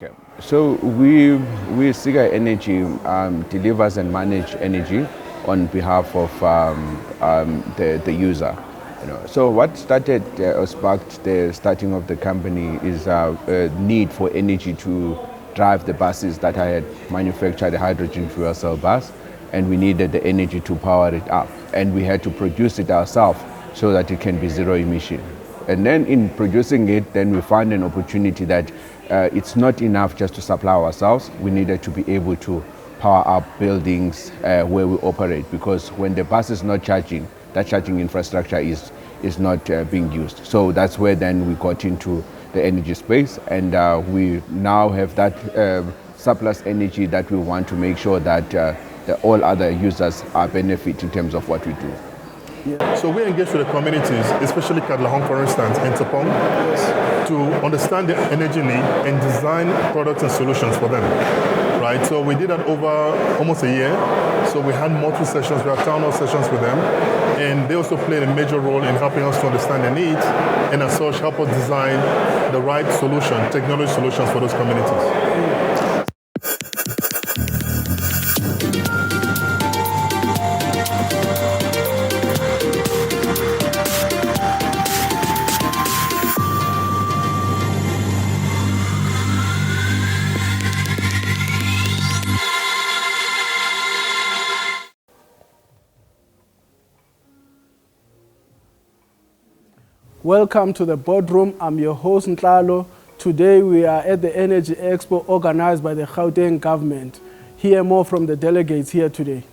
Okay. So we Siga Energy delivers and manage energy on behalf of the user. So what started or sparked the starting of the company is a need for energy to drive the buses that I had manufactured, the hydrogen fuel cell bus, and we needed the energy to power it up, and we had to produce it ourselves so that it can be zero emission. And then in producing it, then we found an opportunity that it's not enough just to supply ourselves. We needed to be able to power up buildings where we operate, because when the bus is not charging, that charging infrastructure is not being used. So that's where then we got into the energy space, and we now have that surplus energy that we want to make sure that all other users are benefit in terms of what we do. Yeah. So we engage with the communities, especially Kadlahong, for instance, in Topong, to understand their energy need and design products and solutions for them. Right? So we did that over almost a year. So we had multiple sessions, we had town hall sessions with them, and they also played a major role in helping us to understand their needs, and as such help us design the right solution, technology solutions for those communities. Welcome to the Boardroom. I'm your host, Ntlalo. Today we are at the Energy Expo organized by the Gauteng Govt. Hear more from the delegates here today.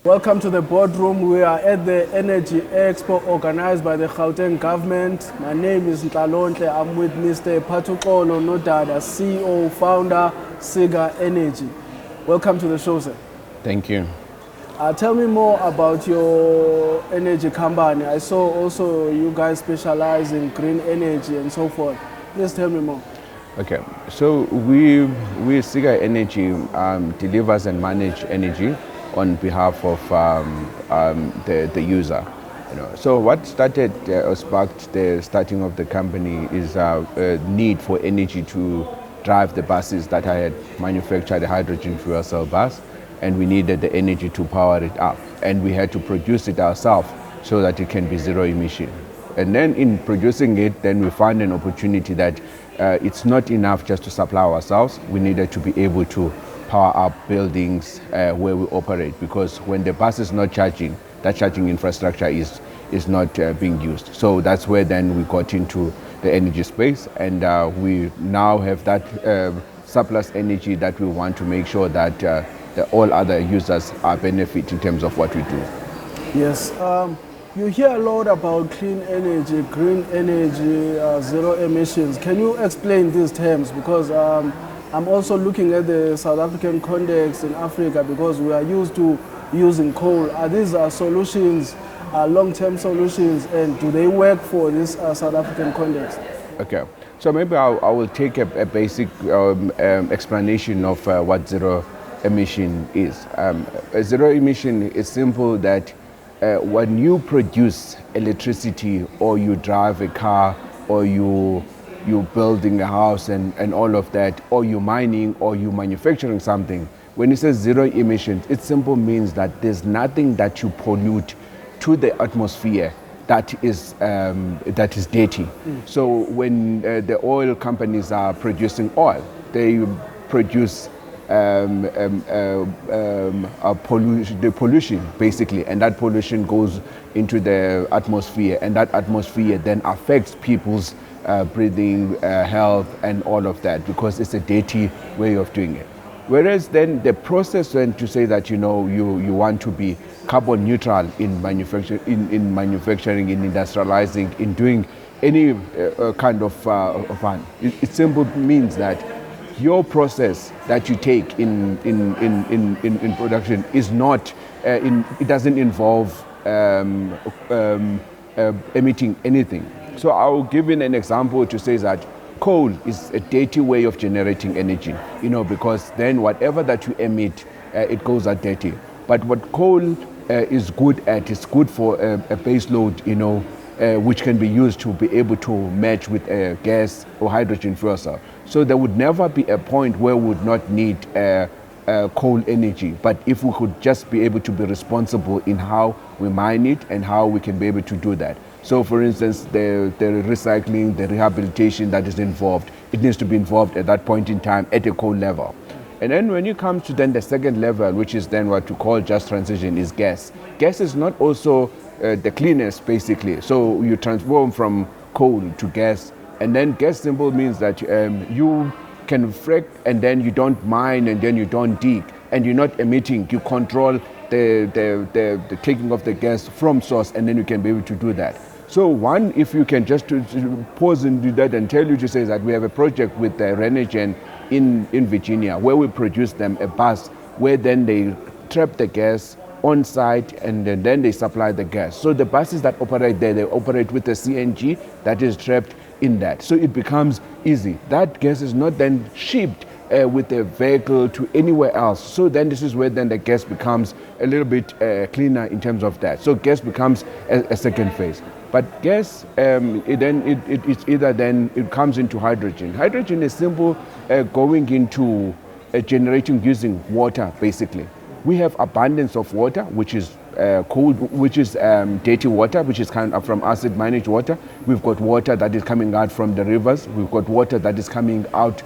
Welcome to the Boardroom. We are at the Energy Expo organized by the Gauteng Govt. My name is Ntlalo. I'm with Mr. Patukolo Nodada, CEO, founder, Siga Energy. Welcome to the show, sir. Thank you. Tell me more about your energy company. I saw also you guys specialize in green energy and so forth. Please tell me more. Okay, so we Siga Energy delivers and manage energy on behalf of the user. So what started or sparked the starting of the company is a need for energy to drive the buses that I had manufactured, the hydrogen fuel cell bus, and we needed the energy to power it up, and we had to produce it ourselves so that it can be zero emission. And then in producing it, then we found an opportunity that it's not enough just to supply ourselves. We needed to be able to power up buildings where we operate, because when the bus is not charging, that charging infrastructure is not being used. So that's where then we got into the energy space, and we now have that surplus energy that we want to make sure that all other users are benefit in terms of what we do. Yes, you hear a lot about clean energy, green energy, zero emissions. Can you explain these terms? Because I'm also looking at the South African context in Africa, because we are used to using coal. Are these solutions, long-term solutions, and do they work for this South African context? Okay, so maybe I will take a basic explanation of what zero emission is. Zero emission is simple that when you produce electricity, or you drive a car, or you're building a house and all of that, or you're mining, or you're manufacturing something, when it says zero emissions, it simply means that there's nothing that you pollute to the atmosphere that is dirty. So when the oil companies are producing oil, they produce the pollution basically, and that pollution goes into the atmosphere, and that atmosphere then affects people's breathing, health, and all of that, because it's a dirty way of doing it. Whereas then the process when to say that you want to be carbon neutral in manufacturing, in industrializing, in doing any kind of fun, it simply means that your process that you take in production is not, it doesn't involve emitting anything. So I'll give you an example to say that coal is a dirty way of generating energy, because then whatever that you emit, it goes out dirty. But what coal is good at, is good for a base load, which can be used to be able to match with gas or hydrogen fuel cell. So there would never be a point where we would not need coal energy. But if we could just be able to be responsible in how we mine it and how we can be able to do that. So for instance, the recycling, the rehabilitation that is involved, it needs to be involved at that point in time at a coal level. And then when you come to then the second level, which is then what we call just transition, is gas. Gas is not also the cleanest, basically. So you transform from coal to gas, and then gas simple means that you can frack and then you don't mine and then you don't dig and you're not emitting. You control the taking of the gas from source, and then you can be able to do that. So one, if you can just to pause and do that and tell you to say that we have a project with Renegen in Virginia where we produce them a bus where then they trap the gas on site and then they supply the gas. So the buses that operate there, they operate with the CNG that is trapped in that. So it becomes easy. That gas is not then shipped with a vehicle to anywhere else. So then this is where then the gas becomes a little bit cleaner in terms of that. So gas becomes a second phase. But gas, it's either then it comes into hydrogen. Hydrogen is simple, going into generating using water, basically. We have abundance of water, which is cold, which is dirty water, which is kind of from acid managed water. We've got water that is coming out from the rivers. We've got water that is coming out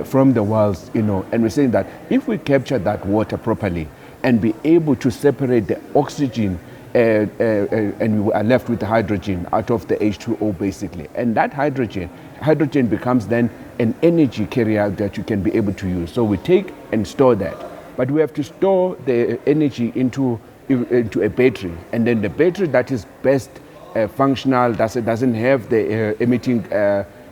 from the wells, and we're saying that if we capture that water properly and be able to separate the oxygen and we are left with the hydrogen out of the H2O, basically. And that hydrogen becomes then an energy carrier that you can be able to use. So we take and store that. But we have to store the energy into a battery. And then the battery that is best functional, doesn't have the emitting,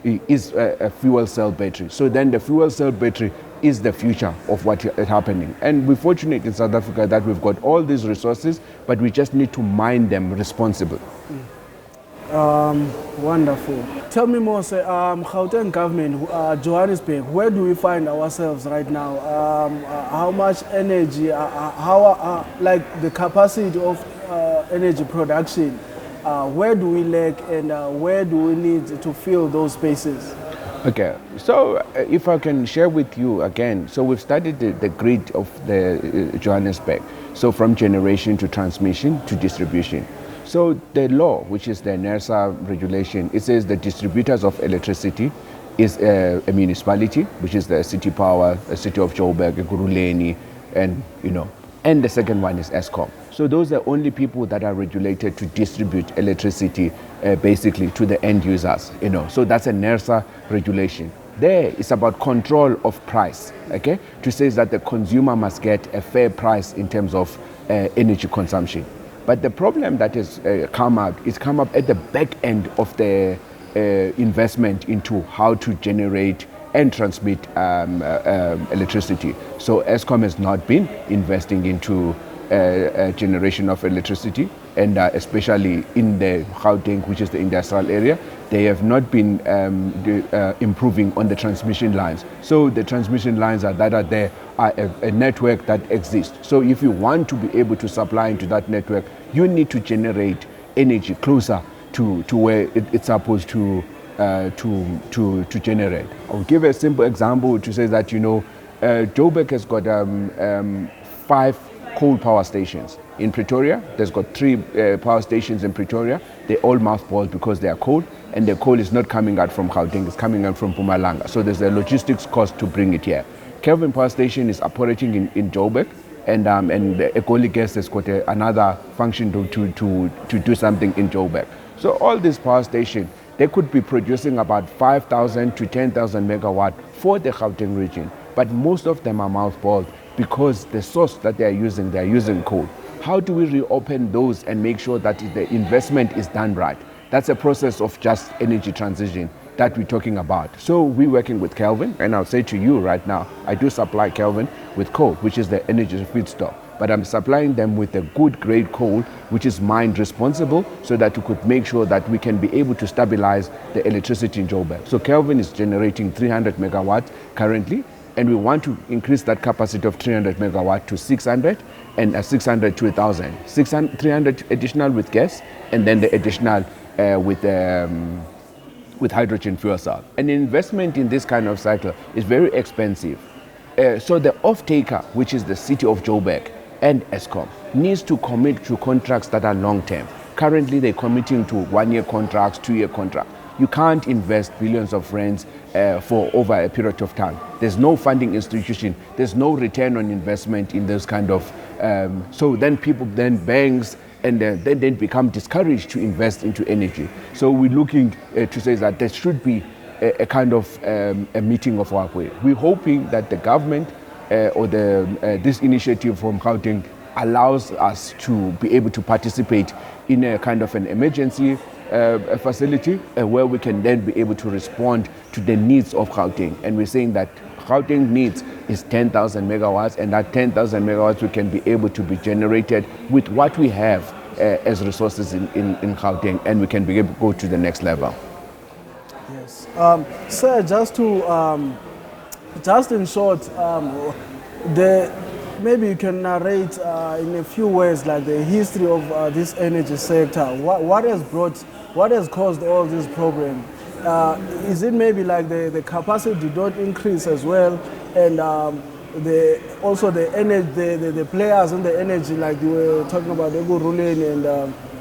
is a fuel cell battery. So then the fuel cell battery is the future of what is happening. And we're fortunate in South Africa that we've got all these resources, but we just need to mine them responsibly. Wonderful. Tell me more, sir. Gauteng government, Johannesburg, where do we find ourselves right now? How much energy, like the capacity of energy production, where do we lack and where do we need to fill those spaces? Okay, so if I can share with you again, so we've studied the grid of the Johannesburg, so from generation to transmission to distribution. So the law, which is the NERSA regulation, it says the distributors of electricity is a municipality, which is the city power, the city of Joburg, Ekurhuleni, and the second one is Eskom. So those are only people that are regulated to distribute electricity basically to the end users, So that's a NERSA regulation. There it's about control of price, okay? To say that the consumer must get a fair price in terms of energy consumption. But the problem that has come up at the back end of the investment into how to generate and transmit electricity. So Eskom has not been investing into generation of electricity, and especially in the Gauteng, which is the industrial area, they have not been improving on the transmission lines. So the transmission lines that are there are a network that exists. So if you want to be able to supply into that network, you need to generate energy closer to where it's supposed to generate. I'll give a simple example to say that Joburg has got 5 coal power stations. In Pretoria, there's got 3 power stations in Pretoria. They're all mothballed because they are coal, and the coal is not coming out from Gauteng, it's coming out from Mpumalanga. So there's a logistics cost to bring it here. Kelvin Power Station is operating in Joburg, and Egoli Gas has got another function to do something in Joburg. So all these power stations, they could be producing about 5,000 to 10,000 megawatt for the Gauteng region, but most of them are mothballed because the source that they're using coal. How do we reopen those and make sure that the investment is done right? That's a process of just energy transition that we're talking about. So we're working with Kelvin, and I'll say to you right now, I do supply Kelvin with coal, which is the energy feedstock, but I'm supplying them with a good grade coal, which is mined responsible, so that we could make sure that we can be able to stabilize the electricity in Joburg. So Kelvin is generating 300 megawatts currently, and we want to increase that capacity of 300 megawatt to 600, and 600 to 1,000. 300 additional with gas, and then the additional with with hydrogen fuel cell. An investment in this kind of cycle is very expensive. So the off-taker, which is the city of Joburg and Eskom, needs to commit to contracts that are long-term. Currently, they're committing to 1-year contracts, 2-year contracts. You can't invest billions of rands for over a period of time. There's no funding institution. There's no return on investment in those kind of. So then banks, and then become discouraged to invest into energy. So we're looking to say that there should be a kind of a meeting of our way. We're hoping that the government or this initiative from Gauteng allows us to be able to participate in a kind of an emergency facility where we can then be able to respond to the needs of Gauteng. And we're saying that Gauteng needs is 10,000 megawatts, and that 10,000 megawatts we can be able to be generated with what we have as resources in Gauteng, and we can be able to go to the next level. Yes. Sir, just in short, maybe you can narrate in a few words like the history of this energy sector. What has caused all this problem? Is it maybe like the capacity did not increase as well, and also the energy, the players in the energy, like you were talking about Boardroom and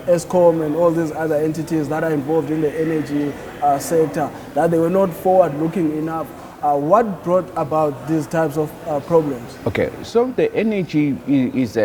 Eskom and all these other entities that are involved in the energy sector, that they were not forward-looking enough. What brought about these types of problems? Okay, so the energy it's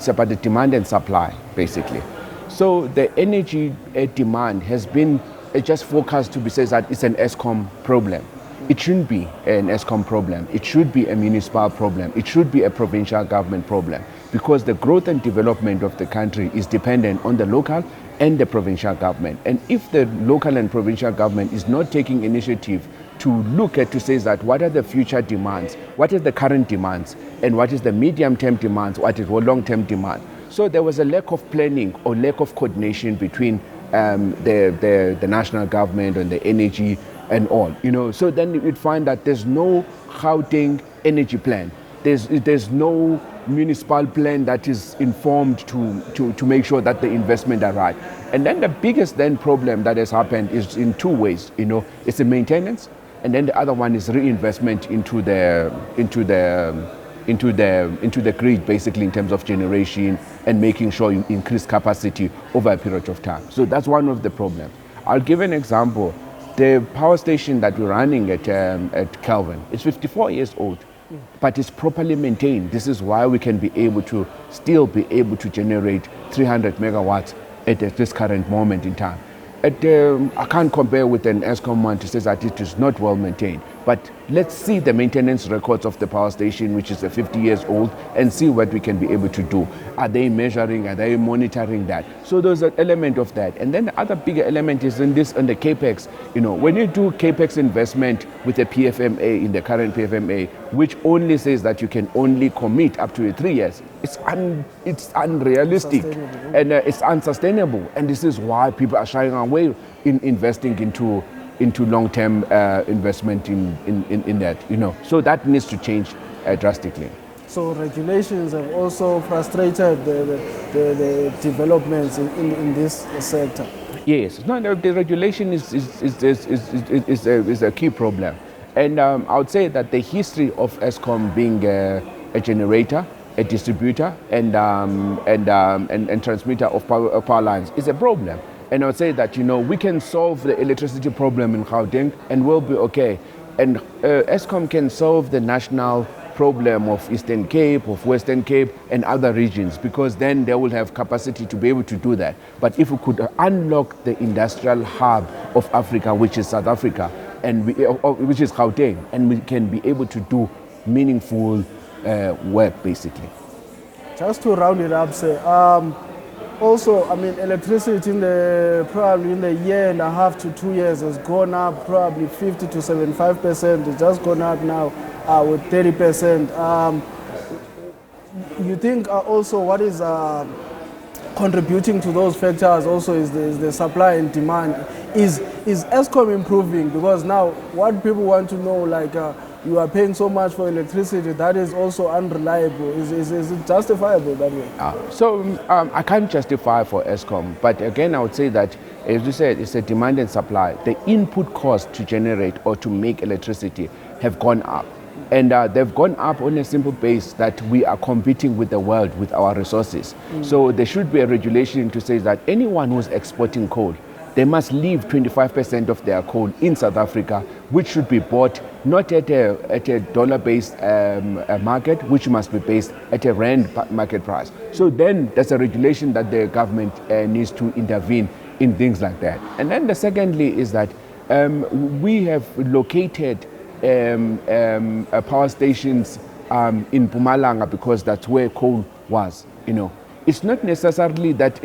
about the demand and supply, basically. So the energy demand has been just forecast to be said that it's an Eskom problem. It shouldn't be an Eskom problem. It should be a municipal problem. It should be a provincial government problem, because the growth and development of the country is dependent on the local and the provincial government. And if the local and provincial government is not taking initiative to look at, to say that what are the future demands, what is the current demands, and what is the medium-term demands, what is the long-term demand. So there was a lack of planning or lack of coordination between the national government and the energy and all, So then you'd find that there's no Gauteng energy plan. There's no municipal plan that is informed to make sure that the investment are right. And then the biggest problem that has happened is in two ways. It's the maintenance, and then the other one is reinvestment into the grid, basically, in terms of generation and making sure you increase capacity over a period of time. So that's one of the problems. I'll give an example. The power station that we're running at Kelvin is 54 years old, but it's properly maintained. This is why we can be able to still be able to generate 300 megawatts at this current moment in time. I can't compare with an Eskom one to say that it is not well maintained. But let's see the maintenance records of the power station, which is 50 years old, and see what we can be able to do. Are they measuring? Are they monitoring that? So there's an element of that. And then the other bigger element is in the CAPEX. When you do CAPEX investment with the PFMA, in the current PFMA, which only says that you can only commit up to 3 years, it's unrealistic and it's unsustainable. And this is why people are shying away in investing into long-term investment in that, So that needs to change drastically. So regulations have also frustrated the developments in this sector. Yes, no, the regulation is a key problem, and I would say that the history of Eskom being a generator, a distributor, and transmitter of power lines is a problem. And I would say that, we can solve the electricity problem in Gauteng and we'll be okay. And Eskom can solve the national problem of Eastern Cape, of Western Cape, and other regions, because then they will have capacity to be able to do that. But if we could unlock the industrial hub of Africa, which is South Africa, and which is Gauteng, and we can be able to do meaningful work, basically. Just to round it up, sir. Also, electricity probably in the year and a half to 2 years has gone up probably 50 to 75%. It's just gone up now with 30%. You think also what is contributing to those factors also is the supply and demand? Is Eskom improving? Because now what people want to know, you are paying so much for electricity that is also unreliable. Is it justifiable that way? I can't justify for Eskom, but again, I would say that, as you said, it's a demand and supply. The input cost to generate or to make electricity have gone up. And they've gone up on a simple base that we are competing with the world with our resources. So there should be a regulation to say that anyone who's exporting coal, they must leave 25% of their coal in South Africa, which should be bought not at a dollar-based market, which must be based at a rand market price. So then there's a regulation that the government needs to intervene in things like that. And then the secondly is that we have located power stations in Mpumalanga because that's where coal was, you know. It's not necessarily that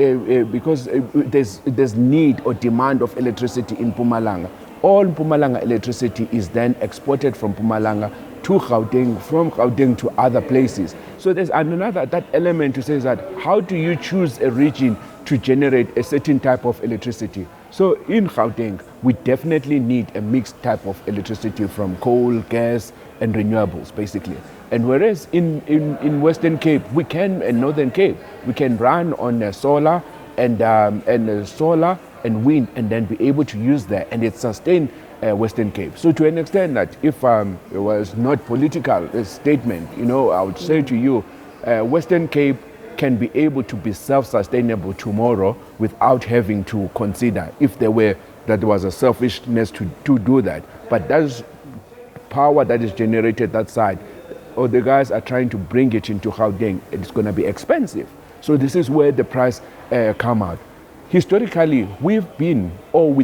because there's need or demand of electricity in Mpumalanga. All Mpumalanga electricity is then exported from Mpumalanga to Gauteng, from Gauteng to other places. So there's another that element to say that how do you choose a region to generate a certain type of electricity? So in Gauteng, we definitely need a mixed type of electricity from coal, gas, and renewables, basically. And whereas in Western Cape, and Northern Cape, we can run on solar and wind, and then be able to use that, and it sustain Western Cape. So to an extent that if it was not political statement, you know, I would say to you, Western Cape can be able to be self-sustainable tomorrow without having to consider if there was a selfishness to do that. But that's power that is generated that side, or the guys are trying to bring it into Gauteng, it's going to be expensive. So this is where the price come out. Historically, we're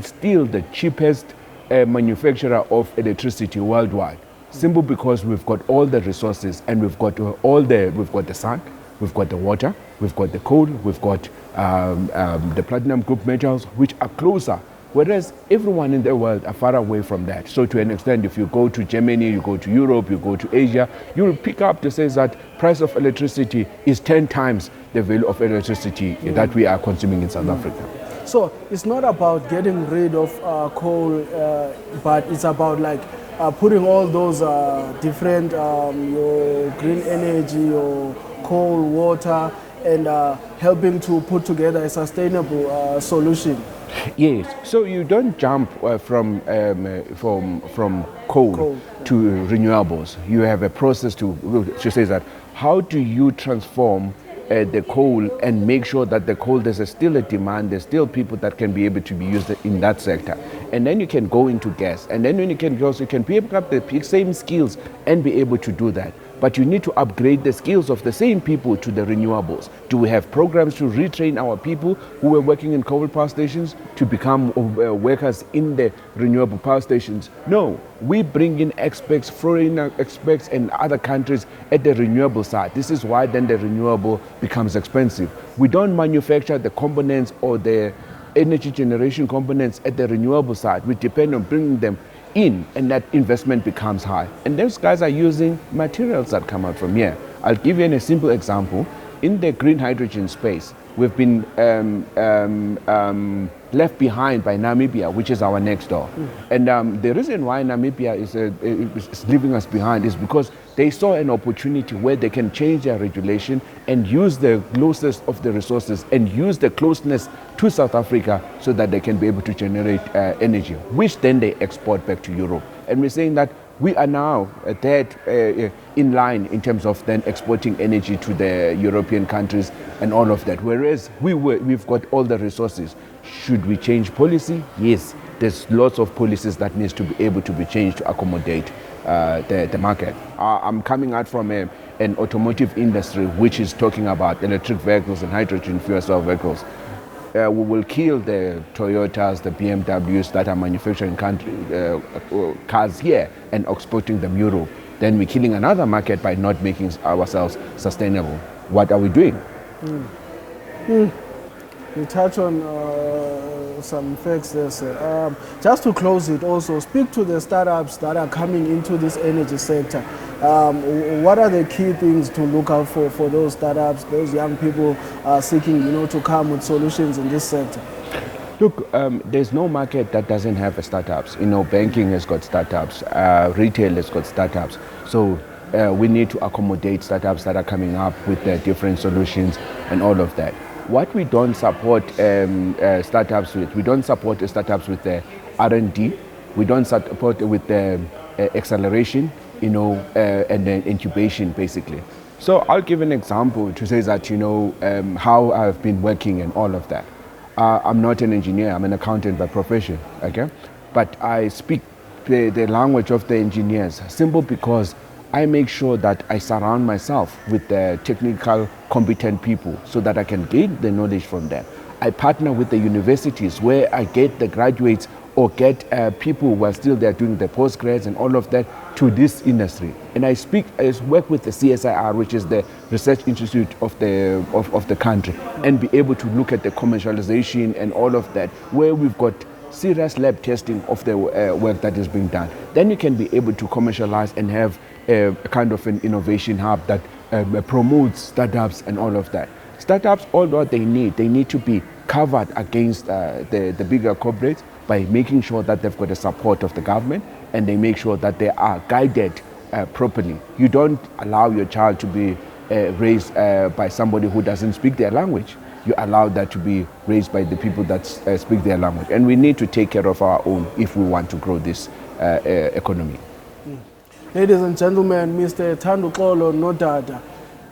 still the cheapest manufacturer of electricity worldwide, simply because we've got all the resources and we've got the sun, we've got the water, we've got the coal, we've got the platinum group metals, which are closer. Whereas everyone in the world are far away from that. So to an extent, if you go to Germany, you go to Europe, you go to Asia, you will pick up to say that price of electricity is 10 times the value of electricity that we are consuming in South Africa. So it's not about getting rid of coal, but it's about like putting all those different your green energy, your coal, water, and helping to put together a sustainable solution. Yes, so you don't jump from coal to renewables. You have a process to say that how do you transform the coal and make sure that the coal, there's still a demand, there's still people that can be able to be used in that sector. And then you can go into gas. And then when you can go, so you can pick up the same skills and be able to do that. But you need to upgrade the skills of the same people to the renewables. Do we have programs to retrain our people who are working in coal power stations to become workers in the renewable power stations? No, we bring in experts, foreign experts and other countries at the renewable side. This is why then the renewable becomes expensive. We don't manufacture the components or the energy generation components at the renewable side. We depend on bringing them in, and that investment becomes high. And those guys are using materials that come out from here. I'll give you a simple example. In the green hydrogen space, we've been left behind by Namibia, which is our next door. And the reason why Namibia is leaving us behind is because they saw an opportunity where they can change their regulation and use the closest of the resources and use the closeness to South Africa so that they can be able to generate energy, which then they export back to Europe. And we're saying that we are now in line in terms of then exporting energy to the European countries and all of that. Whereas we've got all the resources. Should we change policy? Yes. There's lots of policies that needs to be able to be changed to accommodate the market. I'm coming out from an automotive industry which is talking about electric vehicles and hydrogen fuel cell vehicles. We will kill the Toyotas, the BMWs that are manufacturing cars here and exporting them Europe. Then we're killing another market by not making ourselves sustainable. What are we doing? You touch on some facts there, sir. Just to close it also, speak to the startups that are coming into this energy sector. What are the key things to look out for those startups, those young people seeking, to come with solutions in this sector? Look, there's no market that doesn't have startups. You know, banking has got startups, retail has got startups. So we need to accommodate startups that are coming up with their different solutions and all of that. What we don't support startups with, we don't support startups with the R&D, we don't support with the acceleration, you know, and then incubation basically. So I'll give an example to say that, you know, how I've been working and all of that. I'm not an engineer, I'm an accountant by profession, okay? But I speak the language of the engineers, simple because I make sure that I surround myself with the technical, competent people so that I can gain the knowledge from them. I partner with the universities where I get the graduates or get people who are still there doing the postgrads and all of that to this industry. And I work with the CSIR, which is the Research Institute of the country, and be able to look at the commercialization and all of that, where we've got serious lab testing of the work that is being done. Then you can be able to commercialize and have a kind of an innovation hub that promotes startups and all of that. Startups, all what they need to be covered against the bigger corporates by making sure that they've got the support of the government and they make sure that they are guided properly. You don't allow your child to be raised by somebody who doesn't speak their language. You allow that to be raised by the people that speak their language. And we need to take care of our own if we want to grow this economy. Ladies and gentlemen, Mr. Thandukolo Nodada,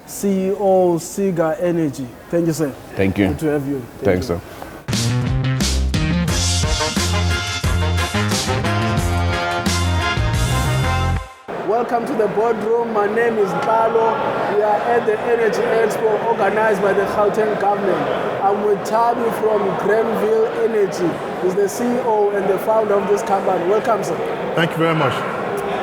CEO, Siga Energy. Thank you, sir. Thank you. Good to have you. Thanks, sir. Welcome to the boardroom. My name is Palo. We are at the Energy Expo organized by the Gauteng Govt. I'm with Tabi from Granville Energy. He's the CEO and the founder of this company. Welcome, sir. Thank you very much.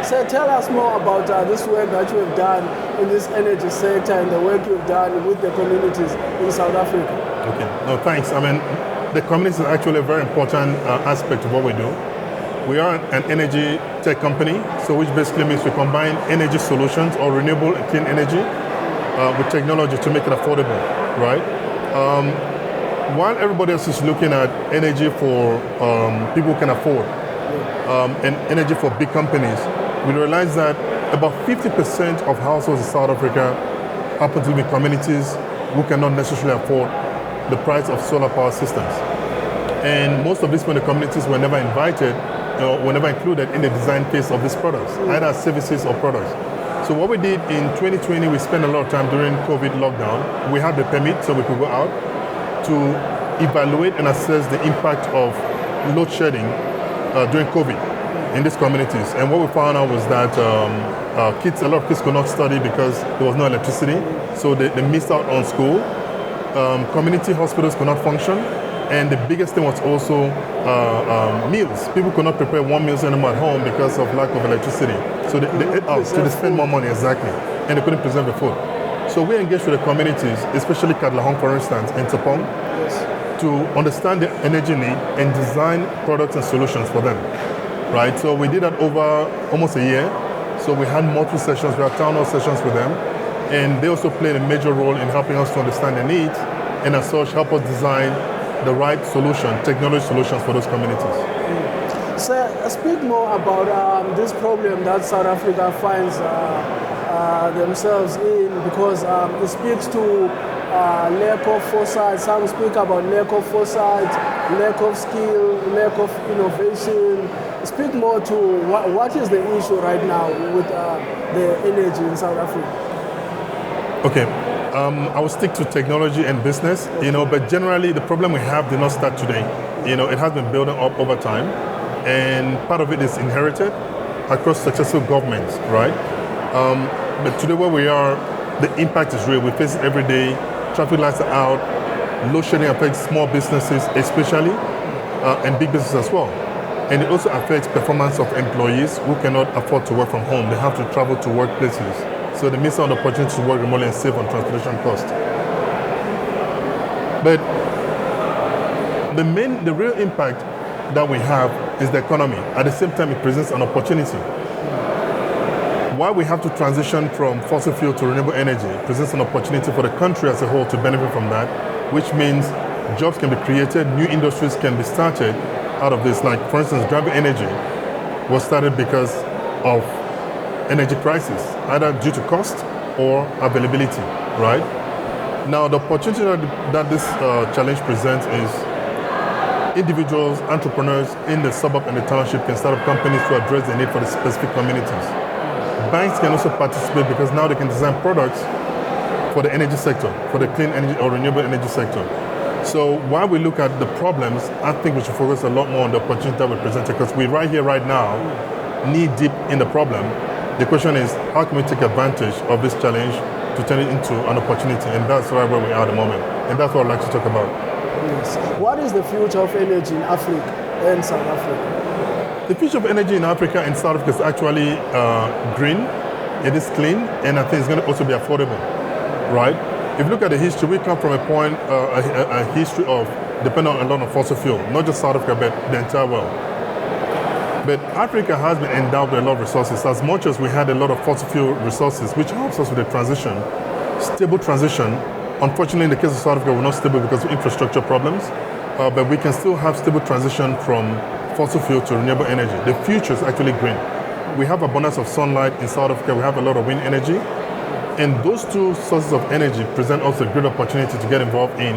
Sir, tell us more about this work that you have done in this energy sector and the work you've done with the communities in South Africa. Okay, no, thanks. I mean, the community is actually a very important aspect of what we do. We are an energy tech company, so which basically means we combine energy solutions or renewable and clean energy with technology to make it affordable, right? While everybody else is looking at energy for people who can afford and energy for big companies, we realize that about 50% of households in South Africa happen to be communities who cannot necessarily afford the price of solar power systems. And most of these communities were never invited or were never included in the design phase of these products, either as services or products. So what we did in 2020, we spent a lot of time during COVID lockdown. We had the permit so we could go out to evaluate and assess the impact of load shedding during COVID in these communities. And what we found out was that a lot of kids could not study because there was no electricity. So they missed out on school. Community hospitals could not function. And the biggest thing was also meals. People could not prepare warm meals anymore at home because of lack of electricity. So they ate out, so they spent more money, exactly. And they couldn't preserve the food. So we engaged with the communities, especially Katlehong, for instance, in Topong, to understand the energy need and design products and solutions for them. Right, so we did that over almost a year. So we had multiple sessions, we had town hall sessions with them, and they also played a major role in helping us to understand the needs, and as such, help us design the right solution, technology solutions for those communities. Sir, speak more about this problem that South Africa finds themselves in, because it speaks to lack of foresight. Some speak about lack of foresight, lack of skill, lack of innovation. Speak more to what is the issue right now with the energy in South Africa. Okay, I will stick to technology and business, but generally the problem we have did not start today. It has been building up over time, and part of it is inherited across successful governments, right? But today where we are, the impact is real. We face it every day. Traffic lights are out. Load shedding affects small businesses especially, and big businesses as well. And it also affects performance of employees who cannot afford to work from home. They have to travel to workplaces. So they miss out on the opportunity to work remotely and save on transportation costs. But the real impact that we have is the economy. At the same time, it presents an opportunity. While we have to transition from fossil fuel to renewable energy, it presents an opportunity for the country as a whole to benefit from that, which means jobs can be created, new industries can be started out of this. Like, for instance, Grammy Energy was started because of energy crisis, either due to cost or availability, right? Now, the opportunity that this challenge presents is individuals, entrepreneurs in the suburb and the township can start up companies to address the need for the specific communities. Banks can also participate because now they can design products for the energy sector, for the clean energy or renewable energy sector. So while we look at the problems, I think we should focus a lot more on the opportunity that we present, because we're right here, right now, knee deep in the problem. The question is, how can we take advantage of this challenge to turn it into an opportunity? And that's right where we are at the moment. And that's what I'd like to talk about. Yes. What is the future of energy in Africa and South Africa? The future of energy in Africa and South Africa is actually green. It is clean, and I think it's going to also be affordable, right? If you look at the history, we come from a point, a history of depending on a lot of fossil fuel, not just South Africa, but the entire world. But Africa has been endowed with a lot of resources. As much as we had a lot of fossil fuel resources, which helps us with the transition, stable transition. Unfortunately, in the case of South Africa, we're not stable because of infrastructure problems, but we can still have stable transition from fossil fuel to renewable energy. The future is actually green. We have abundance of sunlight in South Africa. We have a lot of wind energy. And those two sources of energy present us a great opportunity to get involved in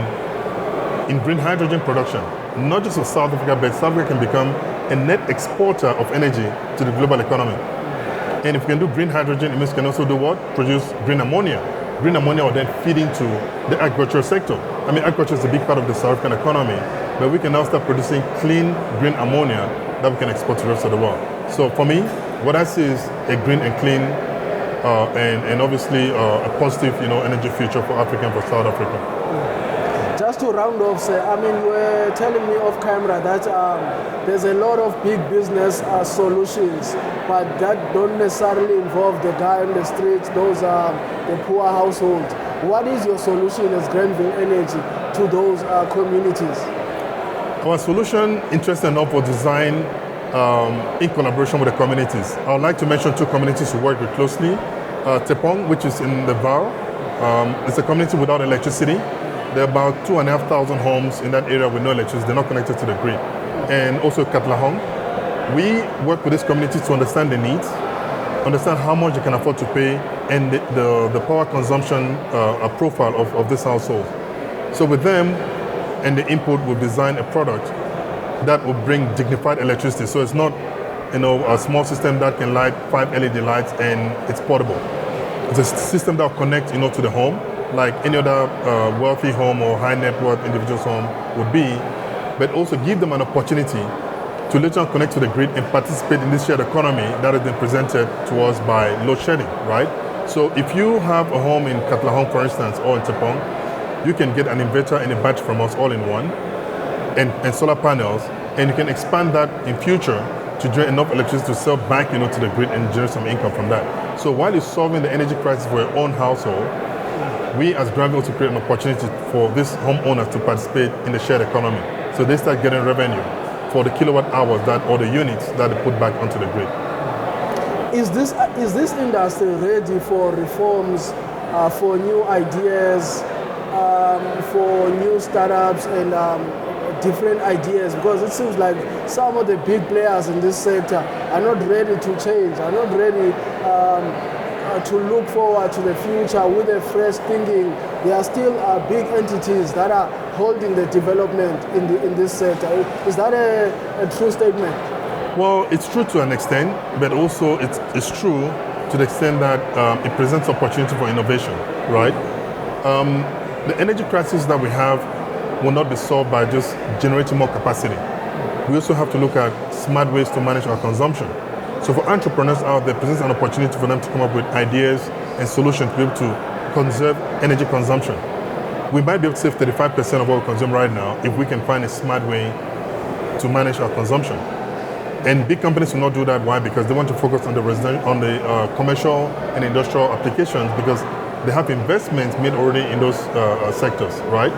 green hydrogen production. Not just for South Africa, but South Africa can become a net exporter of energy to the global economy. And if we can do green hydrogen, it means we can also do what? Produce green ammonia. Green ammonia will then feed into the agricultural sector. I mean, agriculture is a big part of the South African economy, but we can now start producing clean green ammonia that we can export to the rest of the world. So for me, what I see is a green and clean and obviously a positive, energy future for Africa and for South Africa. Just to round off, sir, I mean, you were telling me off camera that there's a lot of big business solutions, but that don't necessarily involve the guy on the streets, those are the poor households. What is your solution as Granville Energy to those communities? Our solution, interesting enough, was designed in collaboration with the communities. I would like to mention two communities we work with closely. Tepong, which is in the Val, it's a community without electricity. There are about 2,500 homes in that area with no electricity. They're not connected to the grid. And also Katlehong. We work with this community to understand the needs, understand how much they can afford to pay, and the power consumption profile of this household. So with them and the input, we've designed a product that will bring dignified electricity. So it's not, a small system that can light 5 LED lights and it's portable. It's a system that will connect, to the home, like any other wealthy home or high net worth individual's home would be, but also give them an opportunity to later on connect to the grid and participate in this shared economy that has been presented to us by load shedding, right? So if you have a home in Katlehong, for instance, or in Tepong, you can get an inverter and a battery from us all in one, and solar panels, and you can expand that in future to generate enough electricity to sell back, to the grid and generate some income from that. So while you're solving the energy crisis for your own household, we as Granville also create an opportunity for these homeowners to participate in the shared economy. So they start getting revenue for the kilowatt hours or the units that they put back onto the grid. Is this industry ready for reforms, for new ideas, for new startups and different ideas? Because it seems like some of the big players in this sector are not ready to change, are not ready to look forward to the future with a fresh thinking. There are still big entities that are holding the development in this sector. Is that a true statement? Well, it's true to an extent, but also it's true to the extent that it presents opportunity for innovation, right? The energy crisis that we have will not be solved by just generating more capacity. We also have to look at smart ways to manage our consumption. So for entrepreneurs out there, it presents an opportunity for them to come up with ideas and solutions to be able to conserve energy consumption. We might be able to save 35% of what we consume right now if we can find a smart way to manage our consumption. And big companies will not do that. Why? Because they want to focus on the commercial and industrial applications, because they have investments made already in those sectors, right?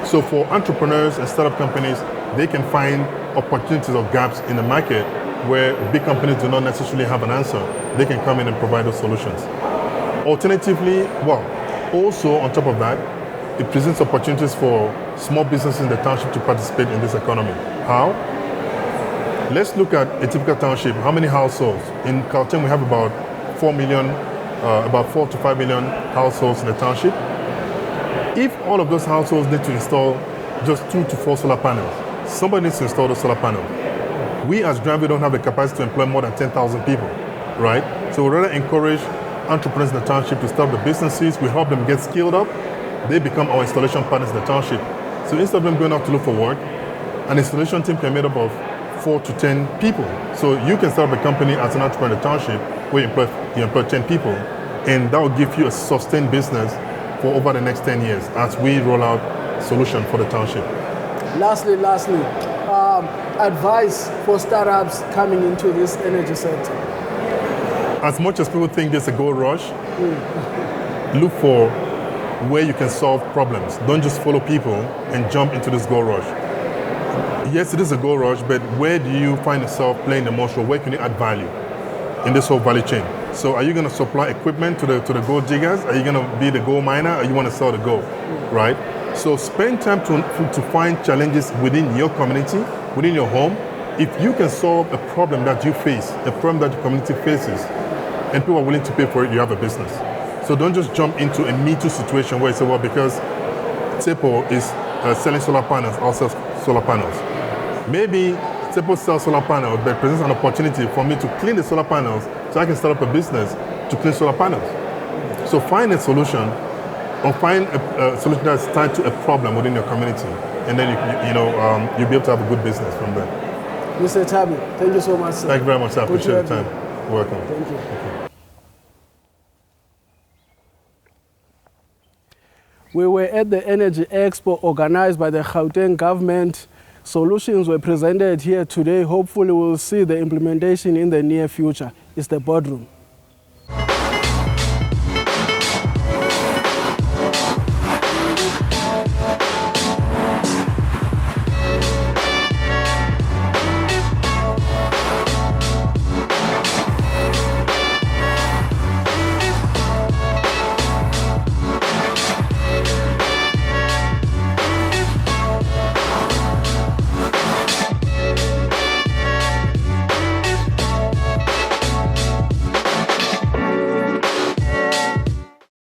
So for entrepreneurs and startup companies, they can find opportunities or gaps in the market where big companies do not necessarily have an answer. They can come in and provide those solutions. Alternatively, also on top of that, it presents opportunities for small businesses in the township to participate in this economy. How? Let's look at a typical township. How many households? In Gauteng, we have about 4 to 5 million households in the township. If all of those households need to install just 2 to 4 solar panels, somebody needs to install the solar panel. We as Dramville don't have the capacity to employ more than 10,000 people, right? So we rather encourage entrepreneurs in the township to start the businesses. We help them get skilled up. They become our installation partners in the township. So instead of them going out to look for work, an installation team can be made up of 4 to 10 people. So you can start up a company as an entrepreneur in the township where you employ 10 people, and that will give you a sustained business for over the next 10 years as we roll out solution for the township. Lastly, advice for startups coming into this energy sector. As much as people think there's a gold rush, look for where you can solve problems. Don't just follow people and jump into this gold rush. Yes, it is a gold rush, but where do you find yourself playing the most role? Where can you add value in this whole value chain? So are you going to supply equipment to the gold diggers? Are you going to be the gold miner, or you want to sell the gold, right? So spend time to find challenges within your community, within your home. If you can solve a problem that you face, a problem that your community faces, and people are willing to pay for it, you have a business. So don't just jump into a Me Too situation where you say, well, because Tsepo is selling solar panels, I'll sell solar panels. Maybe Tsepo sells solar panels, but presents an opportunity for me to clean the solar panels so I can start up a business to clean solar panels. So find a solution, or find a solution that's tied to a problem within your community, and then you'll be able to have a good business from there. Mr. Tabi, thank you so much, sir. Thank you very much, sir. I appreciate the time. You're welcome. Thank you. We were at the Energy Expo organized by the Gauteng government. Solutions were presented here today. Hopefully we'll see the implementation in the near future. It's the Boardroom.